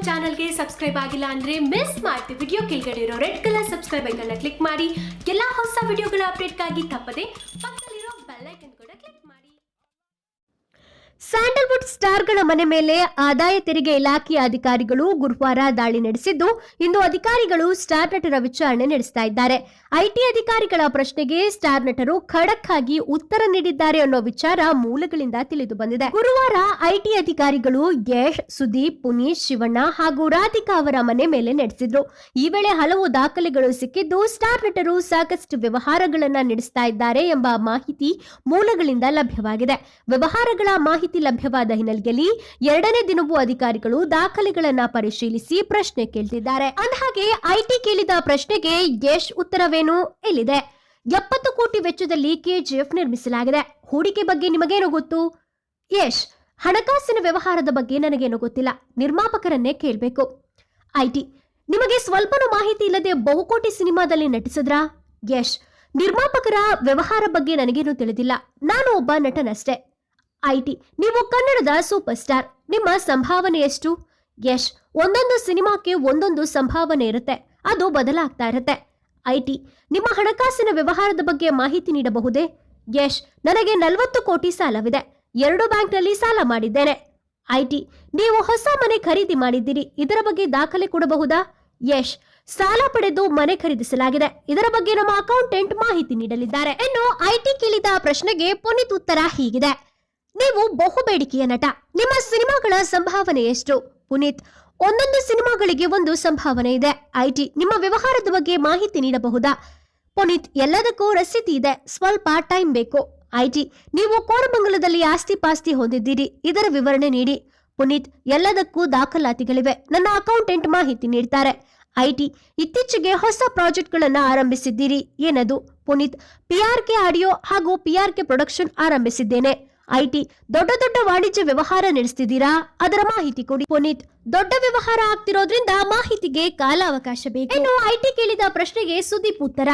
ಚಾನಲ್ಗೆ ಸಬ್ಸ್ಕ್ರೈಬ್ ಆಗಿಲ್ಲ ಅಂದ್ರೆ ಮಿಸ್ ಮಾಡ್ತೀವಿ. ವಿಡಿಯೋ ಕೆಳಗಡೆ ಇರೋ red colour subscribe icon click ಮಾಡಿ ಎಲ್ಲಾ ಹೊಸ ವಿಡಿಯೋಗಳ ಅಪ್ಡೇಟ್ಗಾಗಿ ತಪ್ಪದೆ ಪಕ್ಕದಲ್ಲಿರೋ ಬೆಲ್ ಐಕನ್ ಕೂಡ ಕ್ಲಿಕ್ ಮಾಡಿ. ಸ್ಯಾಂಡಲ್ವುಡ್ ಸ್ಟಾರ್ಗಳ ಮನೆ ಮೇಲೆ ಆದಾಯ ತೆರಿಗೆ ಇಲಾಖೆಯ ಅಧಿಕಾರಿಗಳು ಗುರುವಾರ ದಾಳಿ ನಡೆಸಿದ್ದು, ಇಂದು ಅಧಿಕಾರಿಗಳು ಸ್ಟಾರ್ ನಟರ ವಿಚಾರಣೆ ನಡೆಸ್ತಾ ಇದ್ದಾರೆ. ಐಟಿ ಅಧಿಕಾರಿಗಳ ಪ್ರಶ್ನೆಗೆ ಸ್ಟಾರ್ ನಟರು ಖಡಕ್ ಆಗಿ ಉತ್ತರ ನೀಡಿದ್ದಾರೆ ಅನ್ನೋ ವಿಚಾರ ಮೂಲಗಳಿಂದ ತಿಳಿದು ಬಂದಿದೆ. ಗುರುವಾರ ಐಟಿ ಅಧಿಕಾರಿಗಳು ಯಶ್, ಸುದೀಪ್, ಪುನೀತ್, ಶಿವಣ್ಣ ಹಾಗೂ ರಾಧಿಕಾ ಅವರ ಮನೆ ಮೇಲೆ ನಡೆಸಿದ್ರು. ಈ ವೇಳೆ ಹಲವು ದಾಖಲೆಗಳು ಸಿಕ್ಕಿದ್ದು, ಸ್ಟಾರ್ ನಟರು ಸಾಕಷ್ಟು ವ್ಯವಹಾರಗಳನ್ನ ನಡೆಸ್ತಾ ಇದ್ದಾರೆ ಎಂಬ ಮಾಹಿತಿ ಮೂಲಗಳಿಂದ ಲಭ್ಯವಾಗಿದೆ. ವ್ಯವಹಾರಗಳ ಮಾಹಿತಿ ಲಭ್ಯವಾದ ಹಿನ್ನೆಲೆಯಲ್ಲಿ ಎರಡನೇ ದಿನವೂ ಅಧಿಕಾರಿಗಳು ದಾಖಲೆಗಳನ್ನ ಪರಿಶೀಲಿಸಿ ಪ್ರಶ್ನೆ ಕೇಳ್ತಿದ್ದಾರೆ. ಅಂದಹಾಗೆ ಐಟಿ ಕೇಳಿದ ಪ್ರಶ್ನೆಗೆ ಯಶ್ ಉತ್ತರವೇನು ಇಲ್ಲಿದೆ. 70 ಕೋಟಿ ವೆಚ್ಚದಲ್ಲಿ ಕೆಜಿಎಫ್ ನಿರ್ಮಿಸಲಾಗಿದೆ. ಹೂಡಿಕೆ ಬಗ್ಗೆ ನಿಮಗೇನು ಗೊತ್ತು? ಯಶ್, ಹಣಕಾಸಿನ ವ್ಯವಹಾರದ ಬಗ್ಗೆ ನನಗೇನು ಗೊತ್ತಿಲ್ಲ, ನಿರ್ಮಾಪಕರನ್ನೇ ಕೇಳಬೇಕು. ಐಟಿ, ನಿಮಗೆ ಸ್ವಲ್ಪನೂ ಮಾಹಿತಿ ಇಲ್ಲದೆ ಬಹುಕೋಟಿ ಸಿನಿಮಾದಲ್ಲಿ ನಟಿಸಿದ್ರಾ? ಯಶ್, ನಿರ್ಮಾಪಕರ ವ್ಯವಹಾರ ಬಗ್ಗೆ ನನಗೇನು ತಿಳಿದಿಲ್ಲ, ನಾನು ಒಬ್ಬ ನಟನಷ್ಟೇ. ಐಟಿ, ನೀವು ಕನ್ನಡದ ಸೂಪರ್ ಸ್ಟಾರ್, ನಿಮ್ಮ ಸಂಭಾವನೆ ಎಷ್ಟು? ಯಶ್, ಒಂದೊಂದು ಸಿನಿಮಾಕ್ಕೆ ಒಂದೊಂದು ಸಂಭಾವನೆ ಇರುತ್ತೆ, ಅದು ಬದಲಾಗ್ತಾ ಇರುತ್ತೆ. ಐಟಿ, ನಿಮ್ಮ ಹಣಕಾಸಿನ ವ್ಯವಹಾರದ ಬಗ್ಗೆ ಮಾಹಿತಿ ನೀಡಬಹುದೇ? ಯಶ್, ನನಗೆ 40 ಕೋಟಿ ಸಾಲವಿದೆ, 2 ಬ್ಯಾಂಕ್ನಲ್ಲಿ ಸಾಲ ಮಾಡಿದ್ದೇನೆ. ಐಟಿ, ನೀವು ಹೊಸ ಮನೆ ಖರೀದಿ ಮಾಡಿದ್ದೀರಿ, ಇದರ ಬಗ್ಗೆ ದಾಖಲೆ ಕೊಡಬಹುದಾ? ಯಶ್, ಸಾಲ ಪಡೆದು ಮನೆ ಖರೀದಿಸಲಾಗಿದೆ, ಇದರ ಬಗ್ಗೆ ನಮ್ಮ ಅಕೌಂಟೆಂಟ್ ಮಾಹಿತಿ ನೀಡಲಿದ್ದಾರೆ. ಇನ್ನು ಐಟಿ ಕೇಳಿದ ಪ್ರಶ್ನೆಗೆ ಪುನೀತ್ ಉತ್ತರ ಹೀಗಿದೆ. ನೀವು ಬಹುಬೇಡಿಕೆಯ ನಟ, ನಿಮ್ಮ ಸಿನಿಮಾಗಳ ಸಂಭಾವನೆ ಎಷ್ಟು? ಪುನೀತ್, ಒಂದೊಂದು ಸಿನಿಮಾಗಳಿಗೆ ಒಂದು ಸಂಭಾವನೆ ಇದೆ. ಐಟಿ, ನಿಮ್ಮ ವ್ಯವಹಾರದ ಬಗ್ಗೆ ಮಾಹಿತಿ ನೀಡಬಹುದಾ? ಪುನೀತ್, ಎಲ್ಲದಕ್ಕೂ ರಸೀದಿ ಇದೆ, ಸ್ವಲ್ಪ ಟೈಮ್ ಬೇಕು. ಐಟಿ, ನೀವು ಕೋರಮಂಗಲದಲ್ಲಿ ಆಸ್ತಿ ಪಾಸ್ತಿ ಹೊಂದಿದ್ದೀರಿ, ಇದರ ವಿವರಣೆ ನೀಡಿ. ಪುನೀತ್, ಎಲ್ಲದಕ್ಕೂ ದಾಖಲಾತಿಗಳಿವೆ, ನನ್ನ ಅಕೌಂಟೆಂಟ್ ಮಾಹಿತಿ ನೀಡ್ತಾರೆ. ಐಟಿ, ಇತ್ತೀಚೆಗೆ ಹೊಸ ಪ್ರಾಜೆಕ್ಟ್ಗಳನ್ನ ಆರಂಭಿಸಿದ್ದೀರಿ, ಏನದು? ಪುನೀತ್, ಪಿಆರ್ಕೆ ಆಡಿಯೋ ಹಾಗೂ ಪಿಆರ್ಕೆ ಪ್ರೊಡಕ್ಷನ್ ಆರಂಭಿಸಿದ್ದೇನೆ. ಐಟಿ, ದೊಡ್ಡ ದೊಡ್ಡ ವಾಣಿಜ್ಯ ವ್ಯವಹಾರ ನಡೆಸ್ತಿದ್ದೀರಾ, ಅದರ ಮಾಹಿತಿ ಕೊಡಿ. ಪುನೀತ್, ದೊಡ್ಡ ವ್ಯವಹಾರ ಆಗ್ತಿರೋದ್ರಿಂದ ಮಾಹಿತಿಗೆ ಕಾಲಾವಕಾಶ ಬೇಕು. ಇನ್ನು ಐಟಿ ಕೇಳಿದ ಪ್ರಶ್ನೆಗೆ ಸುದೀಪ್ ಉತ್ತರ.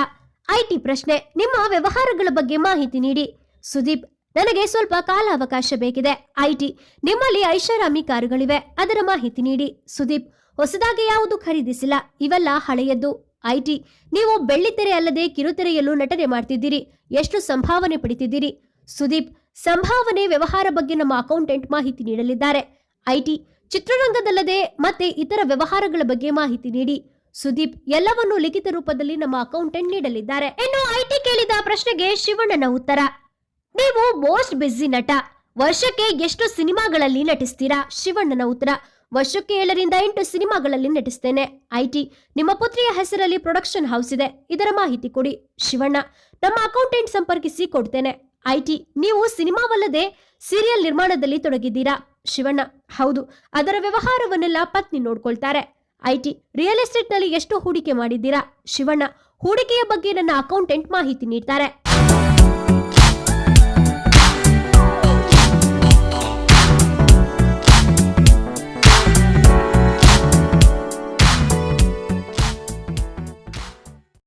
ಐಟಿ ಪ್ರಶ್ನೆ, ನಿಮ್ಮ ವ್ಯವಹಾರಗಳ ಬಗ್ಗೆ ಮಾಹಿತಿ ನೀಡಿ. ಸುದೀಪ್, ನನಗೆ ಸ್ವಲ್ಪ ಕಾಲಾವಕಾಶ ಬೇಕಿದೆ. ಐಟಿ, ನಿಮ್ಮಲ್ಲಿ ಐಷಾರಾಮಿ ಕಾರುಗಳಿವೆ, ಅದರ ಮಾಹಿತಿ ನೀಡಿ. ಸುದೀಪ್, ಹೊಸದಾಗಿ ಯಾವುದು ಖರೀದಿಸಿಲ್ಲ, ಇವೆಲ್ಲ ಹಳೆಯದ್ದು. ಐಟಿ, ನೀವು ಬೆಳ್ಳಿತೆರೆ ಅಲ್ಲದೆ ಕಿರುತೆರೆಯಲ್ಲೂ ನಟನೆ ಮಾಡ್ತಿದ್ದೀರಿ, ಎಷ್ಟು ಸಂಭಾವನೆ ಪಡಿತಿದ್ದೀರಿ? ಸುದೀಪ್, ಸಂಭಾವನೆ ವ್ಯವಹಾರ ಬಗ್ಗೆ ನಮ್ಮ ಅಕೌಂಟೆಂಟ್ ಮಾಹಿತಿ ನೀಡಲಿದ್ದಾರೆ. ಐಟಿ, ಚಿತ್ರರಂಗದಲ್ಲದೆ ಮತ್ತೆ ಇತರ ವ್ಯವಹಾರಗಳ ಬಗ್ಗೆ ಮಾಹಿತಿ ನೀಡಿ. ಸುದೀಪ್, ಎಲ್ಲವನ್ನೂ ಲಿಖಿತ ರೂಪದಲ್ಲಿ ನಮ್ಮ ಅಕೌಂಟೆಂಟ್ ನೀಡಲಿದ್ದಾರೆ. ಇನ್ನು ಐಟಿ ಕೇಳಿದ ಪ್ರಶ್ನೆಗೆ ಶಿವಣ್ಣನ ಉತ್ತರ. ನೀವು ಮೋಸ್ಟ್ ಬ್ಯುಸಿ ನಟ, ವರ್ಷಕ್ಕೆ ಎಷ್ಟು ಸಿನಿಮಾಗಳಲ್ಲಿ ನಟಿಸ್ತೀರಾ? ಶಿವಣ್ಣನ ಉತ್ತರ, ವರ್ಷಕ್ಕೆ 7 ರಿಂದ 8 ಸಿನಿಮಾಗಳಲ್ಲಿ ನಟಿಸ್ತೇನೆ. ಐಟಿ, ನಿಮ್ಮ ಪುತ್ರಿಯ ಹೆಸರಲ್ಲಿ ಪ್ರೊಡಕ್ಷನ್ ಹೌಸ್ ಇದೆ, ಇದರ ಮಾಹಿತಿ ಕೊಡಿ. ಶಿವಣ್ಣ, ನಮ್ಮ ಅಕೌಂಟೆಂಟ್ ಸಂಪರ್ಕಿಸಿ ಕೊಡ್ತೇನೆ. ಐಟಿ, ನೀವು ಸಿನಿಮಾವಲ್ಲದೆ ಸೀರಿಯಲ್ ನಿರ್ಮಾಣದಲ್ಲಿ ತೊಡಗಿದ್ದೀರಾ? ಶಿವಣ್ಣ, ಹೌದು, ಅದರ ವ್ಯವಹಾರವನ್ನೆಲ್ಲ ಪತ್ನಿ ನೋಡ್ಕೊಳ್ತಾರೆ. ಐಟಿ, ರಿಯಲ್ ಎಸ್ಟೇಟ್ ನಲ್ಲಿ ಎಷ್ಟು ಹೂಡಿಕೆ ಮಾಡಿದ್ದೀರಾ? ಶಿವಣ್ಣ, ಹೂಡಿಕೆಯ ಬಗ್ಗೆ ನನ್ನ ಅಕೌಂಟೆಂಟ್ ಮಾಹಿತಿ ನೀಡ್ತಾರೆ.